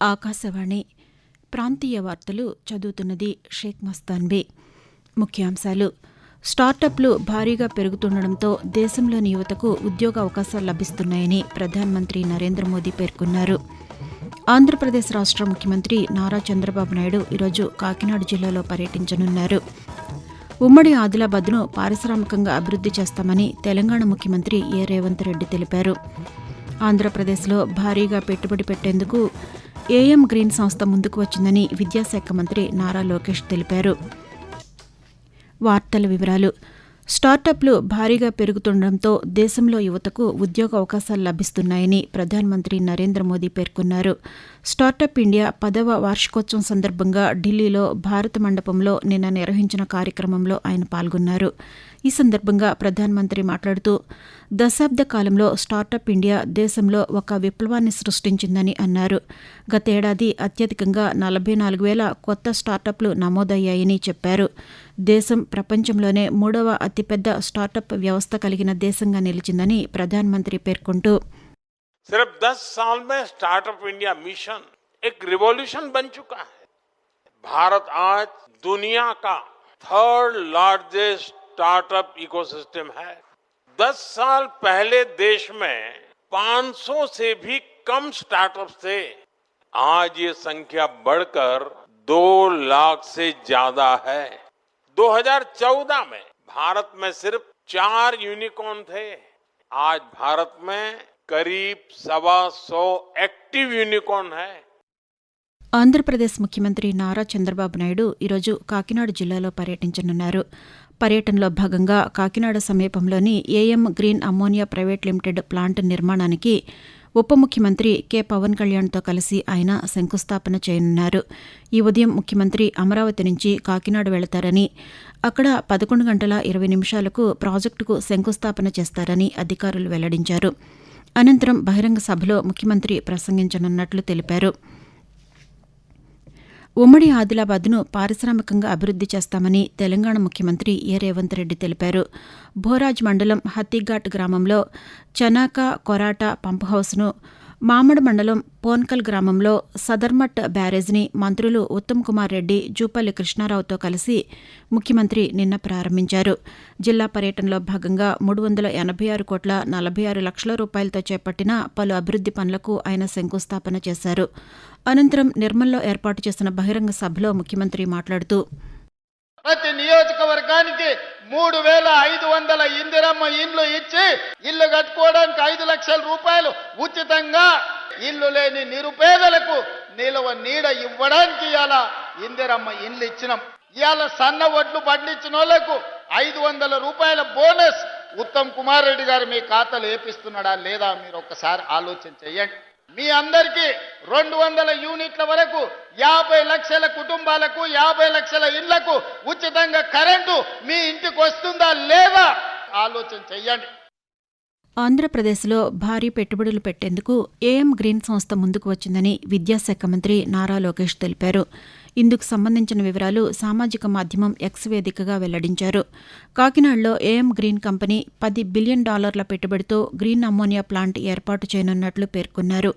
ఆకాశవాణి ప్రాంతీయ వార్తలు చదువుతున్నది షేక్ మస్తాన్బీ. ముఖ్యాంశాలు: స్టార్టప్లు భారీగా పెరుగుతుండటంతో దేశంలోని యువతకు ఉద్యోగ అవకాశాలు లభిస్తున్నాయని ప్రధానమంత్రి నరేంద్ర మోదీ పేర్కొన్నారు. ఆంధ్రప్రదేశ్ రాష్ట ముఖ్యమంత్రి నారా చంద్రబాబు నాయుడు ఈరోజు కాకినాడ జిల్లాలో పర్యటించనున్నారు. ఉమ్మడి ఆదిలాబాద్ను పారిశ్రామికంగా అభివృద్ది చేస్తామని తెలంగాణ ముఖ్యమంత్రి ఏ రేవంత్ రెడ్డి తెలిపారు. ఆంధ్రప్రదేశ్లో భారీగా పెట్టుబడి పెట్టేందుకు ఏఎం గ్రీన్ సంస్థ ముందుకు వచ్చిందని విద్యాశాఖ మంత్రి నారా లోకేష్ తెలిపారు. వార్తల వివరాలు: స్టార్టప్లు భారీగా పెరుగుతుండటంతో దేశంలో యువతకు ఉద్యోగ అవకాశాలు లభిస్తున్నాయని ప్రధానమంత్రి నరేంద్ర మోదీ పేర్కొన్నారు. స్టార్టప్ ఇండియా 10వ వార్షికోత్సవం సందర్భంగా ఢిల్లీలో భారత మండపంలో నిన్న నిర్వహించిన కార్యక్రమంలో ఆయన పాల్గొన్నారు. ఈ సందర్భంగా ప్రధానమంత్రి మాట్లాడుతూ, దశాబ్ద కాలంలో స్టార్టప్ ఇండియా దేశంలో ఒక విప్లవాన్ని సృష్టించిందని అన్నారు. గతేడాది అత్యధికంగా 44,000 కొత్త స్టార్టప్లు నమోదయ్యాయని చెప్పారు. దేశం ప్రపంచంలోనే 3వ అతిపెద్ద స్టార్టప్ వ్యవస్థ కలిగిన దేశంగా నిలిచిందని ప్రధానమంత్రి పేర్కొంటూ, सिर्फ 10 साल में स्टार्टअप इंडिया मिशन एक रिवॉल्यूशन बन चुका है. भारत आज दुनिया का 3rd लार्जेस्ट स्टार्टअप इकोसिस्टम है. 10 साल पहले देश में 500 से भी कम स्टार्टअप्स थे. आज ये संख्या बढ़कर 2 लाख से ज्यादा है. 2014 में भारत में सिर्फ 4 यूनिकॉर्न थे. आज भारत में करीब 125 एक्टिव यूनिकॉर्न है. ఆంధ్రప్రదేశ్ ముఖ్యమంత్రి నారా చంద్రబాబు నాయుడు ఈరోజు కాకినాడ జిల్లాలో పర్యటించనున్నారు. పర్యటనలో భాగంగా కాకినాడ సమీపంలోని AM green ammonia private limited plant నిర్మాణానికి ఉప ముఖ్యమంత్రి కె పవన్ కళ్యాణ్తో కలిసి ఆయన శంకుస్థాపన చేయనున్నారు. ఈ ఉదయం ముఖ్యమంత్రి అమరావతి నుంచి కాకినాడ వెళతారని, అక్కడ 11 గంటల 20 నిమిషాలకు ప్రాజెక్టుకు శంకుస్థాపన చేస్తారని అధికారులు వెల్లడించారు. అనంతరం బహిరంగ సభలో ముఖ్యమంత్రి ప్రసంగించనున్నట్లు తెలిపారు. ఉమ్మడి ఆదిలాబాద్ను పారిశ్రామికంగా అభివృద్ది చేస్తామని తెలంగాణ ముఖ్యమంత్రి ఏ రేవంత్ రెడ్డి తెలిపారు. భోరాజ్ మండలం హత్తిఘాట్ గ్రామంలో చనాక కొరాట పంప్ హౌస్ను, మామడ మండలం పోన్కల్ గ్రామంలో సదర్మట్ బ్యారేజ్ని మంత్రులు ఉత్తమ్ కుమార్ రెడ్డి, జూపల్లి కృష్ణారావుతో కలిసి ముఖ్యమంత్రి నిన్న ప్రారంభించారు. జిల్లా పర్యటనలో భాగంగా 386 కోట్ల 46 లక్షల రూపాయలతో చేపట్టిన పలు అభివృద్ది పనులకు ఆయన శంకుస్థాపన చేశారు. అనంతరం నిర్మల్లో ఏర్పాటు చేసిన బహిరంగ సభలో ముఖ్యమంత్రి మాట్లాడుతూ, ప్రతి నియోజకవర్గానికి 3,500 ఇందిరమ్మ ఇండ్లు ఇచ్చి ఇల్లు కట్టుకోవడానికి 5 లక్షల రూపాయలు ఉచితంగా ఇల్లు లేని నిరుపేదలకు నిలువ నీడ ఇవ్వడానికి ఇవాళ ఇందిరమ్మ ఇండ్లు ఇచ్చినాం. ఇవాళ సన్న వడ్లు పండించిన వాళ్ళకు 500 రూపాయల బోనస్ ఉత్తమ్ కుమార్ రెడ్డి గారు మీ ఖాతాలో వేపిస్తున్నాడా లేదా మీరు ఒక్కసారి ఆలోచన చెయ్యండి. మీ అందరికీ 200 యూనిట్ల వరకు 50 లక్షల కుటుంబాలకు 50 లక్షల ఇళ్లకు ఉచితంగా కరెంటు మీ ఇంటికి వస్తుందా లేదా ఆలోచన చెయ్యండి. ఆంధ్రప్రదేశ్లో భారీ పెట్టుబడులు పెట్టేందుకు ఏఎం గ్రీన్ సంస్థ ముందుకు వచ్చిందని విద్యాశాఖ మంత్రి నారా లోకేష్ తెలిపారు. ఇందుకు సంబంధించిన వివరాలు సామాజిక మాధ్యమం ఎక్స్ వేదికగా వెల్లడించారు. కాకినాడలో ఏఎం గ్రీన్ కంపెనీ $10 బిలియన్ పెట్టుబడితో గ్రీన్ అమ్మోనియా ప్లాంట్ ఏర్పాటు చేయనున్నట్లు పేర్కొన్నారు.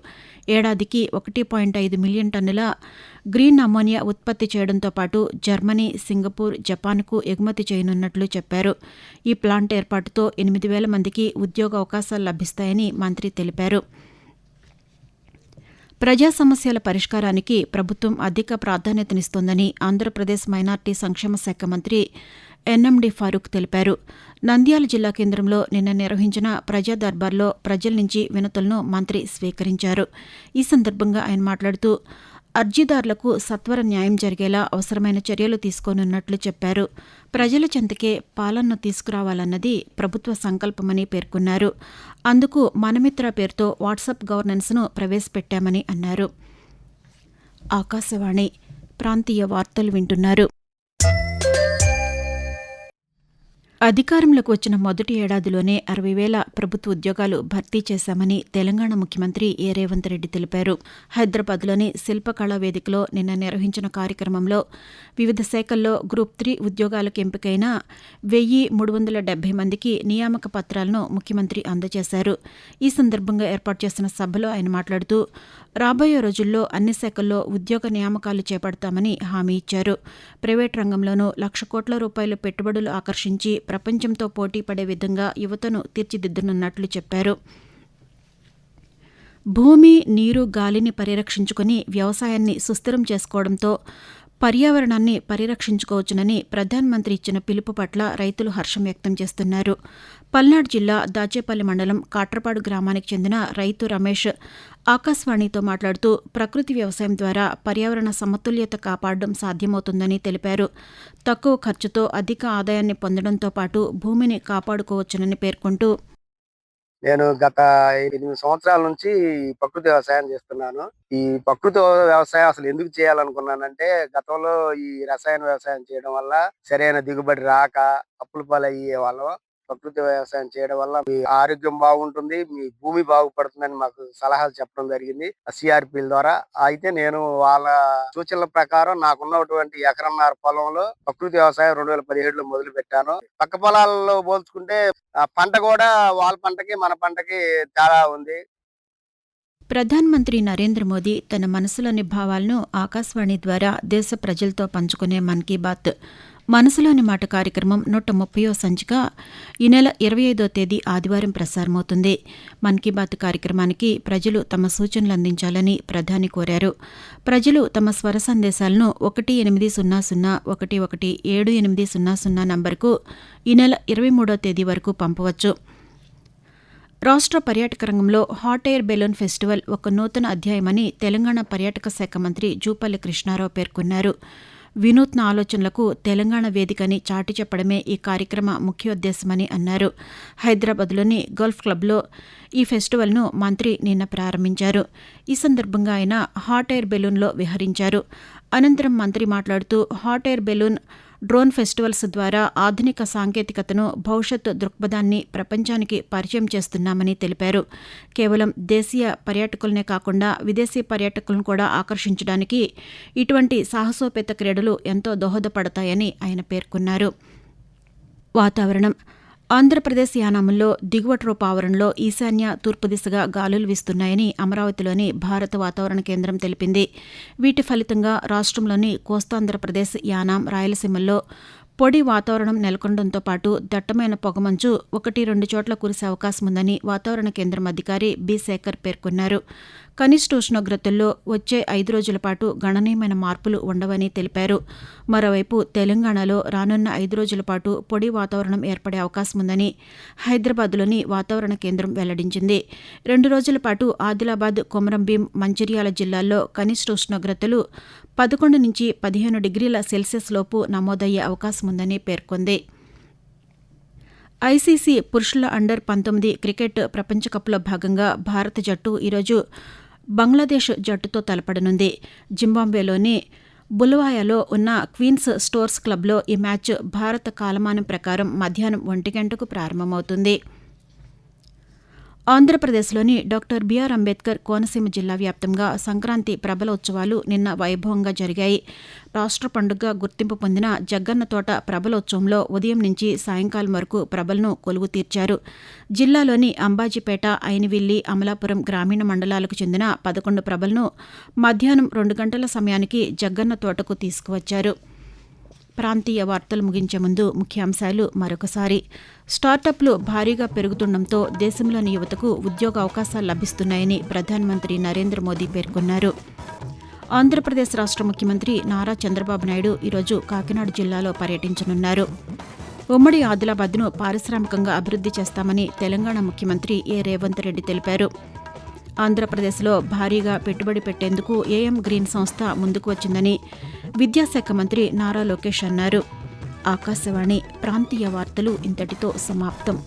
ఏడాదికి 1.5 మిలియన్ టన్నుల గ్రీన్ అమ్మోనియా ఉత్పత్తి చేయడంతో పాటు జర్మనీ, సింగపూర్, జపాన్కు ఎగుమతి చేయనున్నట్లు చెప్పారు. ఈ ప్లాంట్ ఏర్పాటుతో 8,000 మందికి ఉద్యోగ అవకాశాలు లభిస్తాయని మంత్రి తెలిపారు. ప్రజా సమస్యల పరిష్కారానికి ప్రభుత్వం అధిక ప్రాధాన్యతనిస్తోందని ఆంధ్రప్రదేశ్ మైనార్టీ సంక్షేమ శాఖ మంత్రి ఎన్ఎండి ఫారూక్ తెలిపారు. నంద్యాల జిల్లా కేంద్రంలో నిన్న నిర్వహించిన ప్రజా దర్బార్లో ప్రజల నుంచి వినతులను మంత్రి స్వీకరించారు. ఈ సందర్భంగా ఆయన మాట్లాడుతూ, అర్జీదారులకు సత్వర న్యాయం జరిగేలా అవసరమైన చర్యలు తీసుకోనున్నట్లు చెప్పారు. ప్రజల చెంతకే పాలనను తీసుకురావాలన్నది ప్రభుత్వ సంకల్పమని పేర్కొన్నారు. అందుకు మనమిత్ర పేరుతో వాట్సాప్ గవర్నెన్స్ను ప్రవేశపెట్టామని అన్నారు. ఆకాశవాణి ప్రాంతీయ వార్తలు వింటున్నారు. అధికారంలోకి వచ్చిన మొదటి ఏడాదిలోనే 60,000 ప్రభుత్వ ఉద్యోగాలు భర్తీ చేశామని తెలంగాణ ముఖ్యమంత్రి ఏ రేవంత్ రెడ్డి తెలిపారు. హైదరాబాద్లోని శిల్పకళా వేదికలో నిన్న నిర్వహించిన కార్యక్రమంలో వివిధ శాఖల్లో గ్రూప్ 3 ఉద్యోగాలకు ఎంపికైన 1,370 మందికి నియామక పత్రాలను ముఖ్యమంత్రి అందజేశారు. ఈ సందర్భంగా ఏర్పాటు చేసిన సభలో ఆయన మాట్లాడుతూ రాబోయే రోజుల్లో అన్ని శాఖల్లో ఉద్యోగ నియామకాలు చేపడతామని హామీ ఇచ్చారు. ప్రైవేట్ రంగంలోనూ 1,00,000 కోట్ల రూపాయల పెట్టుబడులు ఆకర్షించి ప్రపంచంతో పోటీ పడే విధంగా యువతను తీర్చిదిద్దనున్నట్లు చెప్పారు. భూమి, నీరు, గాలిని పరిరక్షించుకుని వ్యవసాయాన్ని సుస్థిరం చేసుకోవడంతో పర్యావరణాన్ని పరిరక్షించుకోవచ్చునని ప్రధానమంత్రి ఇచ్చిన పిలుపు పట్ల రైతులు హర్షం వ్యక్తం చేస్తున్నారు. పల్నాడు జిల్లా దాచేపల్లి మండలం కాట్రపాడు గ్రామానికి చెందిన రైతు రమేష్ ఆకాశవాణితో మాట్లాడుతూ ప్రకృతి వ్యవసాయం ద్వారా పర్యావరణ సమతుల్యత కాపాడడం సాధ్యమవుతుందని తెలిపారు. తక్కువ ఖర్చుతో అధిక ఆదాయాన్ని పొందడంతో పాటు భూమిని కాపాడుకోవచ్చునని పేర్కొంటూ నేను గత 8 సంవత్సరాల నుంచి ప్రకృతి వ్యవసాయం చేస్తున్నాను. ఈ ప్రకృతి వ్యవసాయం అసలు ఎందుకు చేయాలనుకున్నానంటే, గతంలో ఈ రసాయన వ్యవసాయం చేయడం వల్ల సరైన దిగుబడి రాక అప్పుల పాలయ్యే వాళ్ళం. ప్రకృతి వ్యవసాయం చేయడం వల్ల మీ ఆరోగ్యం బాగుంటుంది, మీ భూమి బాగుపడుతుందని మాకు సలహాలు చెప్పడం జరిగింది సిఆర్పిల ద్వారా. అయితే నేను వాళ్ళ సూచనల ప్రకారం నాకున్నటువంటి ఎకరన్నర పొలంలో ప్రకృతి వ్యవసాయం 2017లో మొదలు పెట్టాను. పక్క పొలాల్లో పోల్చుకుంటే పంట కూడా వాళ్ళ పంటకి మన పంటకి తేడా ఉంది. ప్రధానమంత్రి నరేంద్ర మోదీ తన మనసులోని భావాలను ఆకాశవాణి ద్వారా దేశ ప్రజలతో పంచుకునే మన్ కీ బాత్ మనసులోని మాట కార్యక్రమం 130వ సంచిక ఈ నెల 25వ తేదీ ఆదివారం ప్రసారమవుతుంది. మన్ కీ బాత్ కార్యక్రమానికి ప్రజలు తమ సూచనలు అందించాలని ప్రధాని కోరారు. ప్రజలు తమ స్వర సందేశాలను 1800117800 నంబర్కు ఈ నెల 23వ తేదీ వరకు పంపవచ్చు. రాష్ట్ర పర్యాటక రంగంలో హాట్ ఎయిర్ బెలూన్ ఫెస్టివల్ ఒక నూతన అధ్యాయమని తెలంగాణ పర్యాటక శాఖ మంత్రి జూపల్లి కృష్ణారావు పేర్కొన్నారు. వినూత్న ఆలోచనలకు తెలంగాణ వేదికని చాటి చెప్పడమే ఈ కార్యక్రమ ముఖ్యోద్దేశమని అన్నారు. హైదరాబాద్లోని గల్ఫ్ క్లబ్లో ఈ ఫెస్టివల్ను మంత్రి నిన్న ప్రారంభించారు. ఈ సందర్భంగా ఆయన హాట్ ఎయిర్ బెలూన్లో విహరించారు. అనంతరం మంత్రి మాట్లాడుతూ hot air balloon, drone festivals ద్వారా ఆధునిక సాంకేతికతను, భవిష్యత్ దృక్పథాన్ని ప్రపంచానికి పరిచయం చేస్తున్నామని తెలిపారు. కేవలం దేశీయ పర్యాటకులనే కాకుండా విదేశీ పర్యాటకులను కూడా ఆకర్షించడానికి ఇటువంటి సాహసోపేత క్రీడలు ఎంతో దోహదపడతాయని ఆయన పేర్కొన్నారు. వాతావరణం. ఆంధ్రప్రదేశ్ యానాముల్లో దిగువ ట్రోప్ ఆవరణలో ఈశాన్య, తూర్పు దిశగా గాలులు వీస్తున్నాయని అమరావతిలోని భారత వాతావరణ కేంద్రం తెలిపింది. వీటి ఫలితంగా రాష్ట్రంలోని కోస్తాంధ్రప్రదేశ్, యానాం, రాయలసీమల్లో పొడి వాతావరణం నెలకొనడంతో పాటు దట్టమైన పొగమంచు 1-2 చోట్ల కురిసే అవకాశం ఉందని వాతావరణ కేంద్రం అధికారి బి శేఖర్ పేర్కొన్నారు. కనిష్ట ఉష్ణోగ్రతల్లో వచ్చే 5 రోజుల పాటు గణనీయమైన మార్పులు ఉండవని తెలిపారు. మరోవైపు తెలంగాణలో రానున్న 5 రోజుల పాటు పొడి వాతావరణం ఏర్పడే అవకాశం ఉందని హైదరాబాద్లోని వాతావరణ కేంద్రం వెల్లడించింది. 2 రోజుల పాటు ఆదిలాబాద్, కొమరంభీం, మంచిర్యాల జిల్లాల్లో కనిష్ట ఉష్ణోగ్రతలు 11 నుంచి 15 డిగ్రీల సెల్సియస్ లోపు నమోదయ్యే అవకాశం ఉందని పేర్కొంది. ఐసీసీ పురుషుల అండర్-19 క్రికెట్ ప్రపంచకప్లో భాగంగా భారత జట్టు ఈరోజు బంగ్లాదేశ్ జట్టుతో తలపడనుంది. జింబాబ్వేలోని బులవాయాలో ఉన్న క్వీన్స్ స్టోర్స్ క్లబ్లో ఈ మ్యాచ్ భారత కాలమానం ప్రకారం మధ్యాహ్నం 1 గంటకు ప్రారంభమవుతుంది. ఆంధ్రప్రదేశ్లోని డాక్టర్ బిఆర్ అంబేద్కర్ కోనసీమ జిల్లా వ్యాప్తంగా సంక్రాంతి ప్రభల ఉత్సవాలు నిన్న వైభవంగా జరిగాయి. రాష్ట్ర పండుగగా గుర్తింపు పొందిన జగ్గన్న తోట ప్రభలోత్సవంలో ఉదయం నుంచి సాయంకాలం వరకు ప్రభలను కొలువు తీర్చారు. జిల్లాలోని అంబాజీపేట, ఐనవిల్లి, అమలాపురం గ్రామీణ మండలాలకు చెందిన 11 ప్రభలను మధ్యాహ్నం 2 గంటల సమయానికి జగ్గన్న తోటకు తీసుకువచ్చారు. ప్రాంతీయ వార్తలు ముగించే ముందు ముఖ్యాంశాలు మరొకసారి. స్టార్టప్లు భారీగా పెరుగుతుండటంతో దేశంలోని యువతకు ఉద్యోగ అవకాశాలు లభిస్తున్నాయని ప్రధానమంత్రి నరేంద్ర మోదీ పేర్కొన్నారు. ఆంధ్రప్రదేశ్ రాష్ట్ర ముఖ్యమంత్రి నారా చంద్రబాబు నాయుడు ఈరోజు కాకినాడ జిల్లాలో పర్యటించనున్నారు. ఉమ్మడి ఆదిలాబాద్ను పారిశ్రామికంగా అభివృద్ధి చేస్తామని తెలంగాణ ముఖ్యమంత్రి ఏ రేవంత్ రెడ్డి తెలిపారు. ఆంధ్రప్రదేశ్లో భారీగా పెట్టుబడి పెట్టేందుకు ఏఎం గ్రీన్ సంస్థ ముందుకు వచ్చిందని విద్యాశాఖ మంత్రి నారా లోకేష్ అన్నారు. ఆకాశవాణి ప్రాంతీయ వార్తలు ఇంతటితో సమాప్తం.